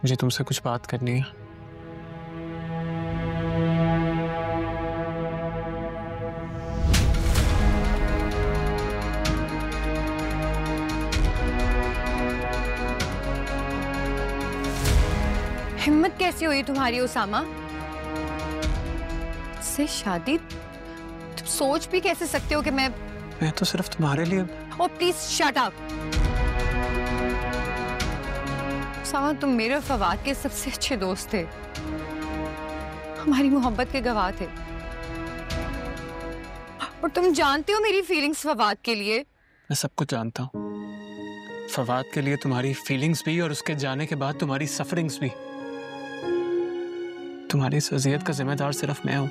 मुझे तुमसे कुछ बात करनी है। हिम्मत कैसी हुई तुम्हारी उसामा से शादी? तुम सोच भी कैसे सकते हो कि मैं तो सिर्फ तुम्हारे लिए। ओ प्लीज शट अप। उसामा, तुम मेरे और फवाद के सबसे अच्छे दोस्त थे, हमारी मोहब्बत के गवाह थे, और तुम जानते हो मेरी फीलिंग्स फवाद के लिए। मैं सब कुछ जानता हूँ, फवाद के लिए तुम्हारी फीलिंग्स भी और उसके जाने के बाद तुम्हारी सफरिंग्स भी। तुम्हारी इस अजियत का जिम्मेदार सिर्फ मैं हूं।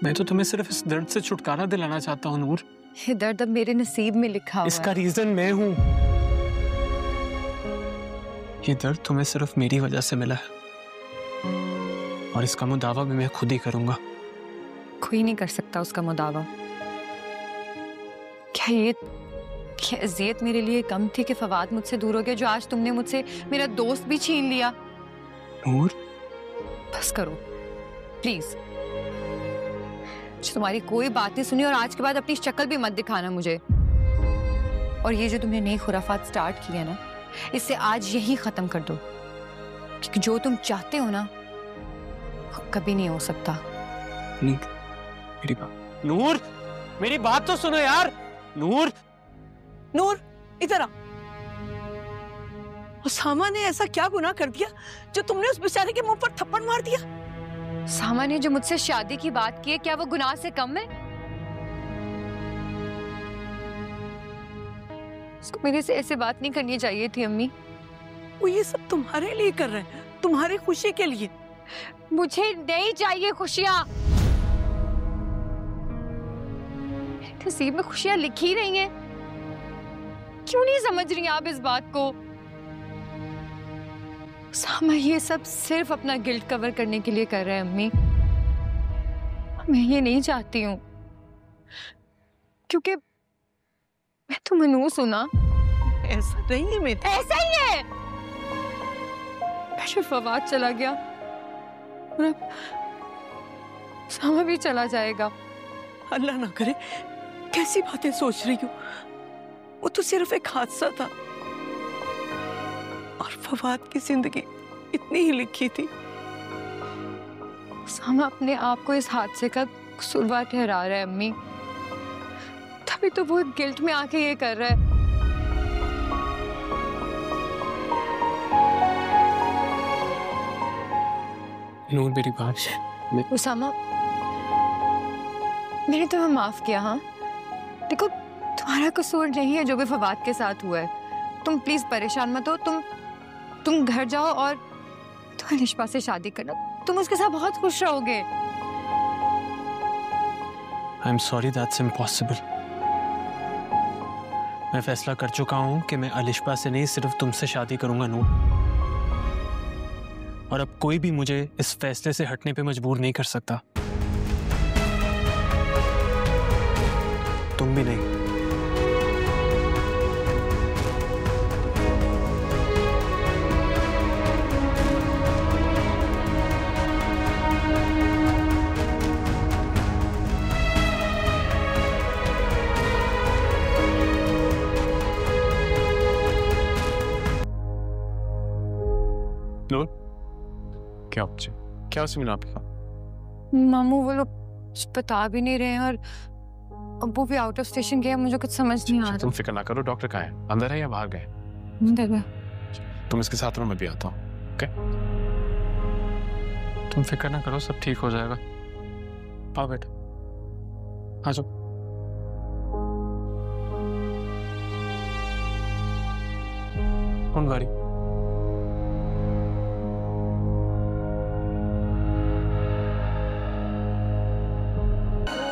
मैं तो तुम्हें सिर्फ इस दर्द से छुटकारा दिलाना चाहता हूं नूर। ये दर्द अब मेरे नसीब में लिखा हुआ है। इसका रीजन मैं हूं। ये दर्द तुम्हें सिर्फ मेरी वजह से मिला है, और इसका मुदावा भी मैं खुद ही करूंगा। कोई नहीं कर सकता उसका मुदावा। क्या ये अजियत मेरे लिए कम थी कि फवाद मुझसे दूर हो गया, जो आज तुमने मुझसे मेरा दोस्त भी छीन लिया? नूर, बस करो प्लीज। तुम्हारी कोई बात नहीं सुनी, और आज के बाद अपनी शक्ल भी मत दिखाना मुझे। और ये जो तुमने नई खुराफात स्टार्ट की है ना, इसे आज यही खत्म कर दो, क्योंकि जो तुम चाहते हो ना वो कभी नहीं हो सकता। मेरी बात नूर, मेरी बात तो सुनो यार। नूर, नूर इधर आ। उसामा ने ऐसा क्या गुनाह कर दिया जो तुमने उस बेचारे के मुंह पर थप्पड़ मार दिया? सामा ने जो मुझसे शादी की बात की है, क्या वो गुनाह से कम है? उसको मेरे से ऐसे बात नहीं करनी चाहिए थी अम्मी। वो ये सब तुम्हारे लिए कर रहे हैं, तुम्हारी खुशी के लिए। मुझे नहीं चाहिए खुशियां। नसीब में खुशियां लिखी रही हैं। क्यों नहीं समझ रही आप इस बात को? सामा ये सब सिर्फ अपना गिल्ट कवर करने के लिए कर रहे हैं अम्मी। मैं ये नहीं चाहती हूँ, क्योंकि मैं तो मनूस हूं ना। ऐसा नहीं है मेरे। ऐसा ही है। फिर फवाद चला गया और अब सामा भी चला जाएगा। अल्लाह ना करे, कैसी बातें सोच रही हो? वो तो सिर्फ एक हादसा था, और फवाद की जिंदगी इतनी ही लिखी थी। सामा अपने आप को इस हादसे का कसूरवार ठहरा रहा है अम्मी, तभी तो वो गिल्ट में आके ये कर रहा है। नूर मेरी बात। उसामा, मैंने तुम्हें माफ किया। हाँ देखो, तुम्हारा कसूर नहीं है जो भी फवाद के साथ हुआ है। तुम प्लीज परेशान मत हो। तुम घर जाओ और तुम अलिशबा से शादी करना। तुम उसके साथ बहुत खुश रहोगे। I am sorry, that's impossible. मैं फैसला कर चुका हूं कि मैं अलिशबा से नहीं, सिर्फ तुमसे शादी करूंगा नूर। और अब कोई भी मुझे इस फैसले से हटने पे मजबूर नहीं कर सकता। तुम भी नहीं। नूर, क्या बच्चे, क्या उसे मिला आपका? मामू वो लोग बता भी नहीं रहे हैं, और अब्बू भी आउट ऑफ स्टेशन गए। मुझे कुछ समझ नहीं आ रहा। तुम फिक्र ना करो, डॉक्टर कहाँ है? अंदर है या बाहर गए? अंदर है। तुम इसके साथ रहो, मैं भी आता हूँ। ओके? तुम फिक्र ना करो, सब ठीक हो जाएगा। आओ बेटा, आ जाओ। कौन गाड़ी?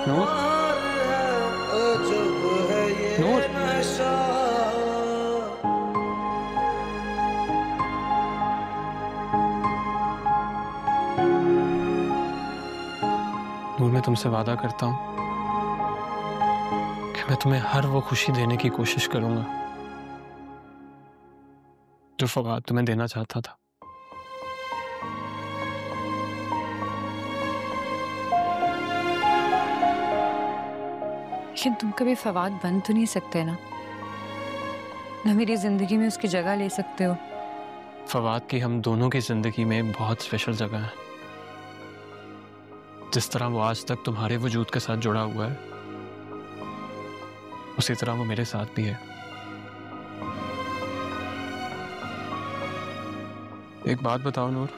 नूर, नूर, नूर, मैं तुमसे वादा करता हूं कि मैं तुम्हें हर वो खुशी देने की कोशिश करूंगा जो फवाद तुम्हें देना चाहता था। लेकिन तुम कभी फवाद बन तो नहीं सकते ना मेरी जिंदगी में उसकी जगह ले सकते हो। फवाद की हम दोनों की जिंदगी में बहुत स्पेशल जगह है। जिस तरह वो आज तक तुम्हारे वजूद के साथ जुड़ा हुआ है, उसी तरह वो मेरे साथ भी है। एक बात बताओ नूर,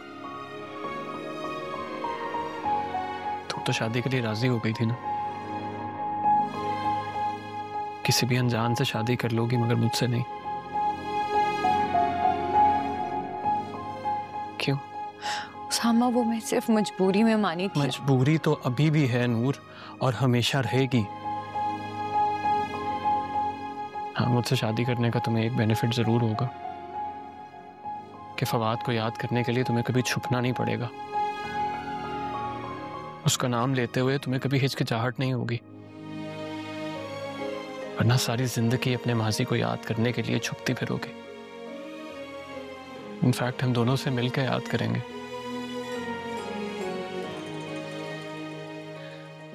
तुम तो शादी के लिए राजी हो गई थी ना? किसी भी अनजान से शादी कर लोगी, मगर मुझसे नहीं। क्यों? उसामा, वो मैं सिर्फ मजबूरी में मानी थी। मजबूरी तो अभी भी है नूर, और हमेशा रहेगी। हाँ, मुझसे शादी करने का तुम्हें एक बेनिफिट जरूर होगा कि फवाद को याद करने के लिए तुम्हें कभी छुपना नहीं पड़ेगा। उसका नाम लेते हुए तुम्हें कभी हिचकिचाहट नहीं होगी, वरना सारी जिंदगी अपने माजी को याद करने के लिए छुपती फिरोगे। इनफैक्ट हम दोनों से मिलकर याद करेंगे।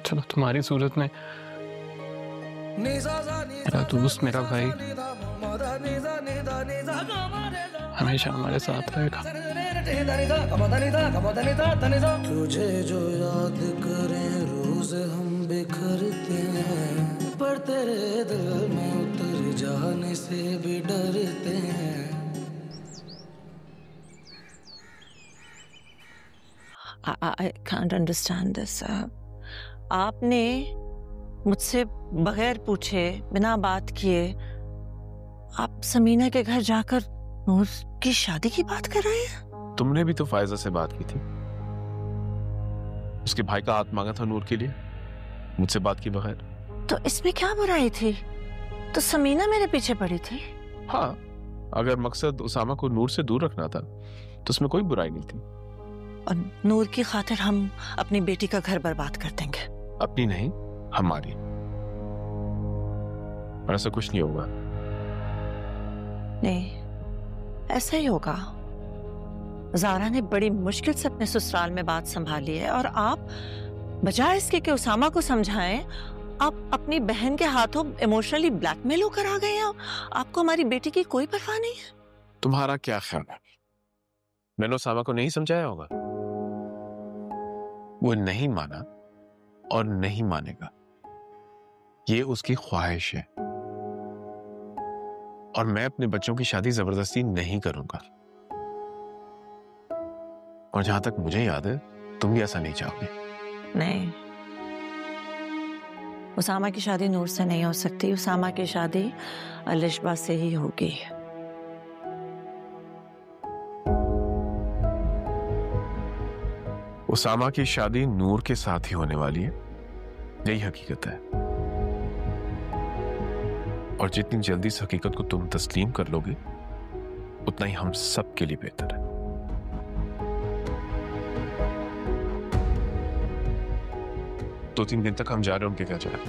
चलो, तुम्हारी सूरत में मेरा दोस्त, मेरा भाई हमेशा हमारे साथ रहेगा। तुझे जो याद करें रोज हम बिखरते हैं, पर तेरे दिल में उतर जाने से भी डरते हैं। I can't understand this. आपने मुझसे बगैर पूछे, बिना बात किए, आप समीना के घर जाकर नूर की शादी की बात कर रहे हैं? तुमने भी तो फायजा से बात की थी। उसके भाई का हाथ मांगा था नूर के लिए, मुझसे बात की बगैर। तो इसमें क्या बुराई थी? तो समीना मेरे पीछे पड़ी थी। हाँ, अगर मकसद उसामा को नूर से दूर रखना था तो उसमें कोई बुराई नहीं थी। और नूर की खातिर हम अपनी बेटी का घर बर्बाद कर देंगे? अपनी नहीं, हमारी। और ऐसा कुछ नहीं होगा। नहीं, ऐसा ही होगा। ज़ारा ने बड़ी मुश्किल से अपने ससुराल में बात संभाली है, और आप बजाय इसके कि उसामा को समझाएं, आप अपनी बहन के हाथों इमोशनली ब्लैकमेल होकर आ गए हैं। आपको हमारी बेटी की कोई परवाह नहीं है। तुम्हारा क्या ख्याल है? मैंने उसामा को नहीं समझाया होगा? वो नहीं माना और नहीं मानेगा, ये उसकी ख्वाहिश है। और मैं अपने बच्चों की शादी जबरदस्ती नहीं करूंगा। और जहां तक मुझे याद है, तुम भी ऐसा नहीं चाहोगे। नहीं, उसामा की शादी नूर से नहीं हो सकती। उसामा की शादी अलिशबा से ही होगी। उसामा की शादी नूर के साथ ही होने वाली है, यही हकीकत है। और जितनी जल्दी इस हकीकत को तुम तस्लीम कर लोगे, उतना ही हम सब के लिए बेहतर है। 2-3 दिन तक हम जा रहे हैं उनके घर जाए।